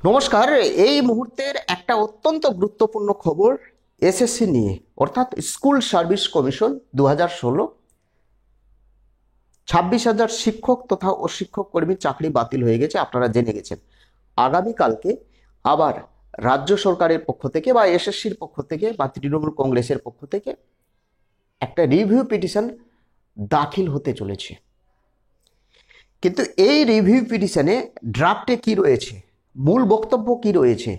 নমস্কার। এই মুহূর্তের একটা অত্যন্ত গুরুত্বপূর্ণ খবর এসএসসি নিয়ে, অর্থাৎ স্কুল সার্ভিস কমিশন 2016। 26,000 শিক্ষক তথা অশিক্ষক কর্মীর চাকরি বাতিল হয়ে গেছে, আপনারা জেনে গেছেন। আগামীকালকে আবার রাজ্য সরকারের পক্ষ থেকে বা এসএসসির পক্ষ থেকে বা তৃণমূল কংগ্রেসের পক্ষ থেকে একটা রিভিউ পিটিশন দাখিল হতে চলেছে। কিন্তু এই রিভিউ পিটিশনে ড্রাফটে কি রয়েছে, মূল বক্তব্য কি রয়েছে,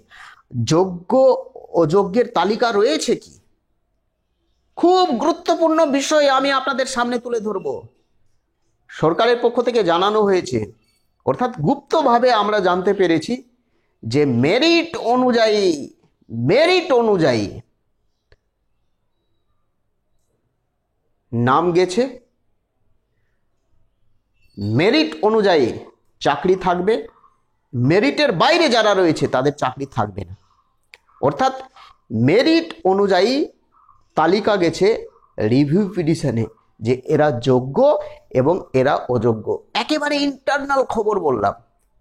যোগ্য অযোগ্যের তালিকা রয়েছে কি, খুব গুরুত্বপূর্ণ বিষয় আমি আপনাদের সামনে তুলে ধরব। সরকারের পক্ষ থেকে জানানো হয়েছে, অর্থাৎ গুপ্তভাবে আমরা জানতে পেরেছি যে মেরিট অনুযায়ী নাম গেছে, মেরিট অনুযায়ী চাকরি থাকবে, মেরিটের বাইরে যারা রয়েছে তাদের চাকরি থাকবে না। অর্থাৎ মেরিট অনুযায়ী তালিকা গেছে রিভিউ পিটিশনে যে এরা যোগ্য এবং এরা অযোগ্য। একেবারে ইন্টারনাল খবর বললাম।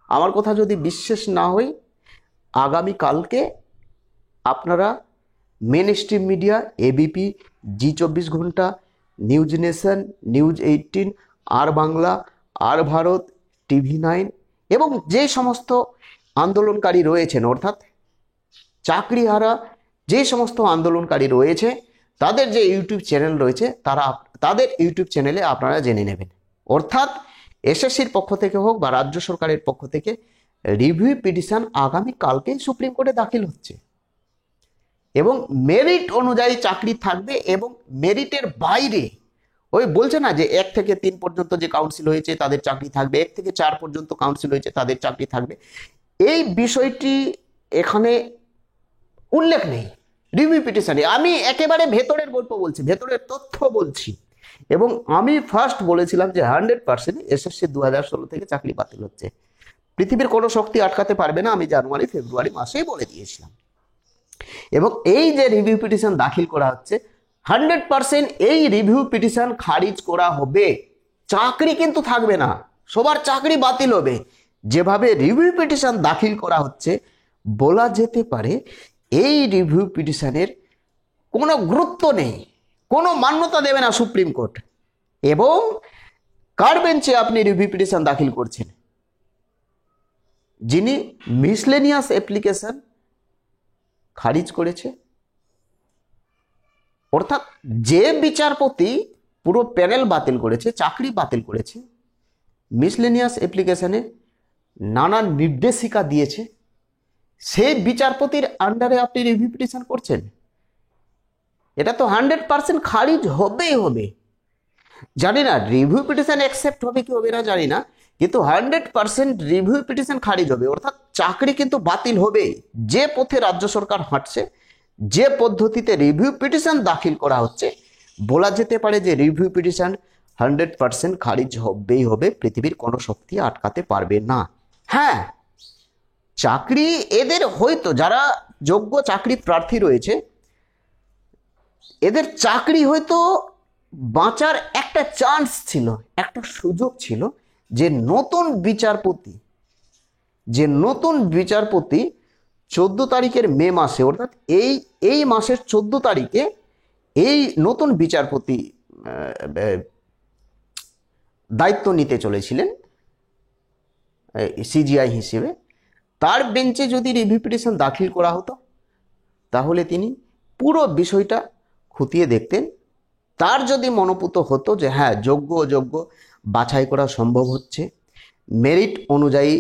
আমার কথা যদি বিশ্বাস না হয়, আগামীকালকে আপনারা মেন স্ট্রিম মিডিয়া, এবিপি, জি24 ঘন্টা, নিউজ নেশন, নিউজ 18, আর বাংলা, আর ভারত, TV9 এবং যে সমস্ত আন্দোলনকারী রয়েছেন, অর্থাৎ চাকরিহারা যে সমস্ত আন্দোলনকারী রয়েছে তাদের যে ইউটিউব চ্যানেল রয়েছে, তাদের ইউটিউব চ্যানেলে আপনারা জেনে নেবেন। অর্থাৎ এসএসসির পক্ষ থেকে হোক বা রাজ্য সরকারের পক্ষ থেকে রিভিউ পিটিশন আগামীকালকে সুপ্রিম কোর্টে দাখিল হচ্ছে এবং মেরিট অনুযায়ী চাকরি থাকবে এবং মেরিটের বাইরে, ওই বলছে না যে 1 থেকে 3 পর্যন্ত যে কাউন্সিল হয়েছে তাদের চাকরি থাকবে, 1 থেকে 4 পর্যন্ত কাউন্সিল হয়েছে তাদের চাকরি থাকবে, এই বিষয়টি এখানে উল্লেখ নেই রিভিউ পিটিশনে। আমি একেবারে ভেতরের গল্প বলছি, ভেতরের তথ্য বলছি। এবং আমি ফার্স্ট বলেছিলাম যে 100% এসএসসি 2016 থেকে চাকরি বাতিল হচ্ছে, পৃথিবীর কোনো শক্তি আটকাতে পারবে না। আমি জানুয়ারি ফেব্রুয়ারি মাসেই বলে দিয়েছিলাম। এবং এই যে রিভিউ পিটিশন দাখিল করা হচ্ছে, 100% এই রিভিউ পিটিশন খারিজ করা হবে, চাকরি কিন্তু থাকবে না, সবার চাকরি বাতিল হবে। যেভাবে রিভিউ পিটিশন দাখিল করা হচ্ছে, বলা যেতে পারে এই রিভিউ পিটিশনের কোনো গুরুত্ব নেই, কোনো মান্যতা দেবে না সুপ্রিম কোর্ট। এবং কার বেঞ্চে আপনি রিভিউ পিটিশন দাখিল করছেন? যিনি মিসলেনিয়াস অ্যাপ্লিকেশন খারিজ করেছে, অর্থাৎ যে বিচারপতি পুরো প্যানেল বাতিল করেছে, চাকরি বাতিল করেছে, মিসলেনিয়াস অ্যাপ্লিকেশনে নানান নির্দেশিকা দিয়েছে, সেই বিচারপতির আন্ডারে আপনি রিভিউ পিটিশন করছেন, এটা তো 100% খারিজ হবেই হবে। জানি না রিভিউ পিটিশন অ্যাকসেপ্ট হবে কি হবে না জানি না, কিন্তু 100% রিভিউ পিটিশন খারিজ হবে, অর্থাৎ চাকরি কিন্তু বাতিল হবে। যে পথে রাজ্য সরকার হাঁটছে, যে পদ্ধতিতে রিভিউ পিটিশন দাখিল করা হচ্ছে, বলা যেতে পারে যে রিভিউ পিটিশন 100% খারিজ হবেই হবে, পৃথিবীর কোনো শক্তি আটকাতে পারবে না। হ্যাঁ, চাকরি এদের হয়তো, যারা যোগ্য চাকরি প্রার্থী রয়েছে, এদের চাকরি হয়তো বাঁচার একটা চান্স ছিল, একটা সুযোগ ছিল, যে নতুন বিচারপতি 14 তারিখের মে মাসে, অর্থাৎ এই মাসের 14 তারিখে এই নতুন বিচারপতি দায়িত্ব নিতে চলেছিলেন সিজিআই হিসেবে। তার বেঞ্চে যদি রিভিউ পিটিশন দাখিল করা হতো, তাহলে তিনি পুরো বিষয়টা খতিয়ে দেখতেন। তার যদি মনোপুত হতো যে হ্যাঁ, যোগ্য অযোগ্য বাছাই করা সম্ভব হচ্ছে, মেরিট অনুযায়ী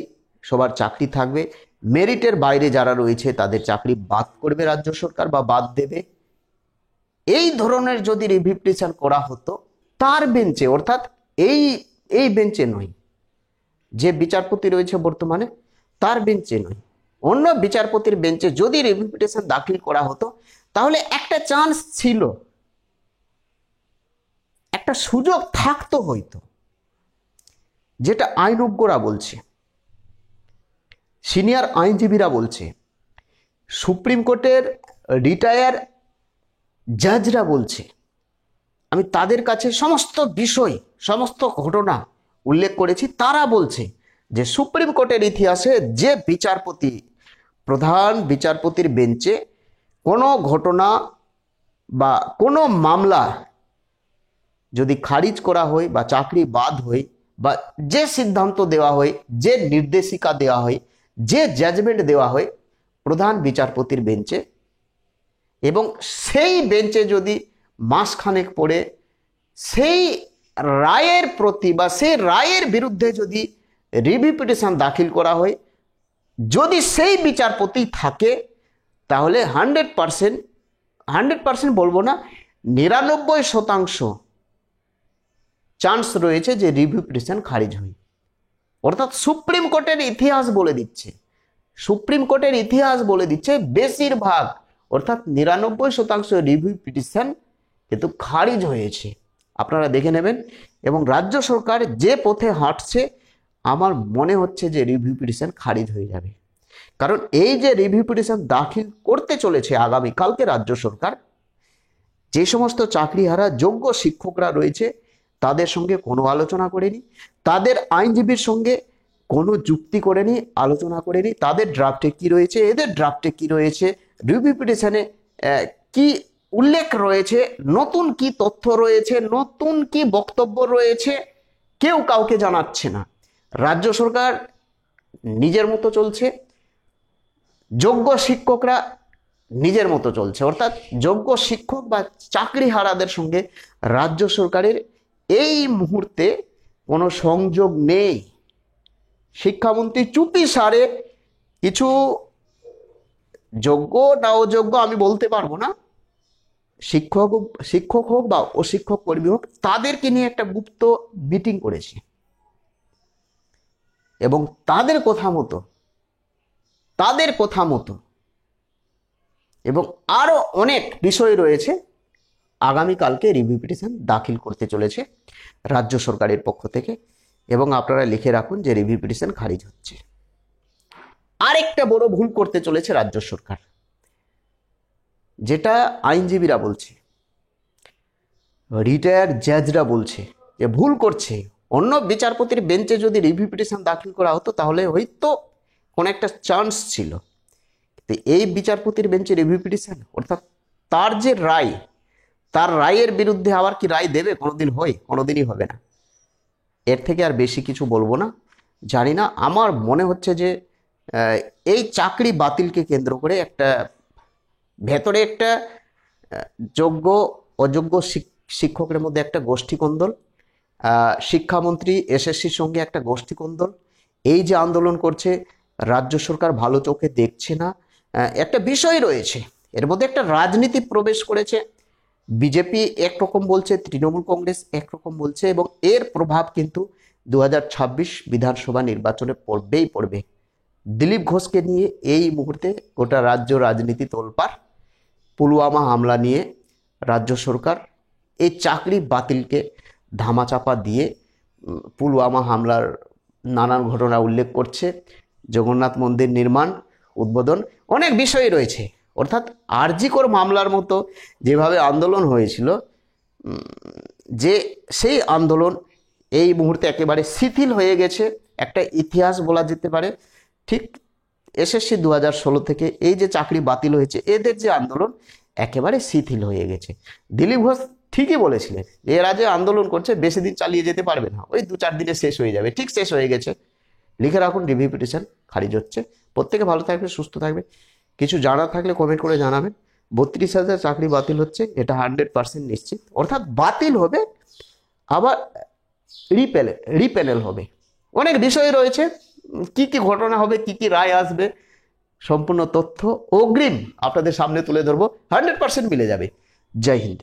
সবার চাকরি থাকবে, মেরিটের বাইরে যারা রয়েছে তাদের চাকরি বাদ করবে রাজ্য সরকার বা বাদ দেবে, এই ধরনের যদি রিভিউ পিটিশন করা হতো তার বেঞ্চে, অর্থাৎ এই বেঞ্চে নয়, যে বিচারপতি রয়েছে বর্তমানে তার বেঞ্চে নয়, অন্য বিচারপতির বেঞ্চে যদি রিভিউ পিটিশন দাখিল করা হতো, তাহলে একটা চান্স ছিল, একটা সুযোগ থাকতো হয়তো। যেটা আইনজ্ঞরা বলছে, সিনিয়র আইনজীবীরা বলছে, সুপ্রিম কোর্টের রিটায়ার জাজরা বলছে, আমি তাদের কাছে সমস্ত বিষয়, সমস্ত ঘটনা উল্লেখ করেছি, তারা বলছে যে সুপ্রিম কোর্টের ইতিহাসে যে বিচারপতি প্রধান বিচারপতির বেঞ্চে কোনো ঘটনা বা কোনো মামলা যদি খারিজ করা হয় বা চাকরি বাদ হয় বা যে সিদ্ধান্ত দেওয়া হয়, যে নির্দেশিকা দেওয়া হয়, যে জাজমেন্ট দেওয়া হয় প্রধান বিচারপতির বেঞ্চে, এবং সেই বেঞ্চে যদি মাসখানেক পরে সেই রায়ের প্রতি বা সেই রায়ের বিরুদ্ধে যদি রিভিউ পিটিশন দাখিল করা হয়, যদি সেই বিচারপতি থাকে, তাহলে 100% বলবো না, 99% চান্স রয়েছে যে রিভিউ পিটিশন খারিজ হয়। অর্থাৎ সুপ্রিম কোর্টের ইতিহাস বলে দিচ্ছে, সুপ্রিম কোর্টের ইতিহাস বলে দিচ্ছে বেশিরভাগ অর্থাৎ 99% রিভিউ পিটিশন কিন্তু খারিজ হয়েছে। আপনারা দেখে নেবেন। এবং রাজ্য সরকার যে পথে হাঁটছে, আমার মনে হচ্ছে যে রিভিউ পিটিশন খারিজ হয়ে যাবে। কারণ এই যে রিভিউ পিটিশন দাখিল করতে চলেছে আগামীকালকে রাজ্য সরকার, যে সমস্ত চাকরিহারা যোগ্য শিক্ষকরা রয়েছে তাদের সঙ্গে কোনো আলোচনা করেনি, তাদের আইনজীবীর সঙ্গে কোনো যুক্তি করেনি, আলোচনা করেনি, তাদের ড্রাফটে কি রয়েছে, এদের ড্রাফটে কি রয়েছে, রিভিউ পিটিশনে কি উল্লেখ রয়েছে, নতুন কি তথ্য রয়েছে, নতুন কি বক্তব্য রয়েছে, কেউ কাউকে জানাচ্ছে না। রাজ্য সরকার নিজের মতো চলছে, যোগ্য শিক্ষকরা নিজের মতো চলছে। অর্থাৎ যোগ্য শিক্ষক বা চাকরিহারাদের সঙ্গে রাজ্য সরকারের এই মুহূর্তে কোনো সংযোগ নেই। শিক্ষামন্ত্রী চুপি সারে কিছু যোগ্য না অযোগ্য আমি বলতে পারবো না, শিক্ষক হোক বা অশিক্ষক কর্মী হোক, তাদেরকে নিয়ে একটা গুপ্ত মিটিং করেছে এবং তাদের কথা মতো এবং আরো অনেক বিষয় রয়েছে আগামীকালকে রিভিউ পিটিশন দাখিল করতে চলেছে রাজ্য সরকারের পক্ষ থেকে। এবং আপনারা লিখে রাখুন যে রিভিউ পিটিশন খারিজ হচ্ছে। আরেকটা বড় ভুল করতে চলেছে রাজ্য সরকার, যেটা আইনজীবীরা বলছে, রিটায়ার্ড জাজরা বলছে যে ভুল করছে। অন্য বিচারপতির বেঞ্চে যদি রিভিউ পিটিশন দাখিল করা হতো তাহলে হয়তো কোনো একটা চান্স ছিল, তো এই বিচারপতির বেঞ্চে রিভিউ পিটিশন, অর্থাৎ তার যে রায়, তার রায়ের বিরুদ্ধে আবার কি রায় দেবে? কোনোদিন হয়? কোনোদিনই হবে না। এর থেকে আর বেশি কিছু বলবো না। জানি না, আমার মনে হচ্ছে যে এই চাকরি বাতিলকে কেন্দ্র করে একটা ভেতরে একটা যোগ্য অযোগ্য শিক্ষকের মধ্যে একটা গোষ্ঠীকন্দল, শিক্ষামন্ত্রী এসএসসির সঙ্গে একটা গোষ্ঠীকন্দল, এই যে আন্দোলন করছে রাজ্য সরকার ভালো চোখে দেখছে না, একটা বিষয় রয়েছে। এর মধ্যে একটা রাজনীতি প্রবেশ করেছে। বিজেপি একরকম বলছে, তৃণমূল কংগ্রেস একরকম বলছে, এবং এর প্রভাব কিন্তু 2026 বিধানসভা নির্বাচনে পড়বে। দিলীপ ঘোষকে নিয়ে এই মুহূর্তে গোটা রাজ্য রাজনীতি তোলপাড়। পুলওয়ামা হামলা নিয়ে রাজ্য সরকার এই চাকরি বাতিলকে ধামাচাপা দিয়ে পুলওয়ামা হামলার নানান ঘটনা উল্লেখ করছে, জগন্নাথ মন্দির নির্মাণ উদ্বোধন, অনেক বিষয় রয়েছে। অর্থাৎ আরজিকর মামলার মতো যেভাবে আন্দোলন হয়েছিল, যে সেই আন্দোলন এই মুহূর্তে একেবারে শিথিল হয়ে গেছে, একটা ইতিহাস বলা যেতে পারে। ঠিক এসএসসি 2016 থেকে এই যে চাকরি বাতিল হয়েছে, এদের যে আন্দোলন একেবারে শিথিল হয়ে গেছে। দিলীপ ঘোষ ঠিকই বলেছিলেন যে এরা যে আন্দোলন করছে বেশি দিন চালিয়ে যেতে পারবে না, ওই 2-4 দিনে শেষ হয়ে যাবে। ঠিক শেষ হয়ে গেছে। লিখে রাখুন, রিভিউ পিটিশন খারিজ হচ্ছে। প্রত্যেকে ভালো থাকবে, সুস্থ থাকবে। কিছু জানার থাকলে কমেন্ট করে জানাবেন। 32,000 চাকরি বাতিল হচ্ছে, এটা 100% নিশ্চিত। অর্থাৎ বাতিল হবে, আবার রিপ্যানেল হবে। অনেক বিষয় রয়েছে, কি কি ঘটনা হবে, কি কি রায় আসবে, সম্পূর্ণ তথ্য অগ্রিম আপনাদের সামনে তুলে ধরবো। 100% মিলে যাবে। জয় হিন্দ।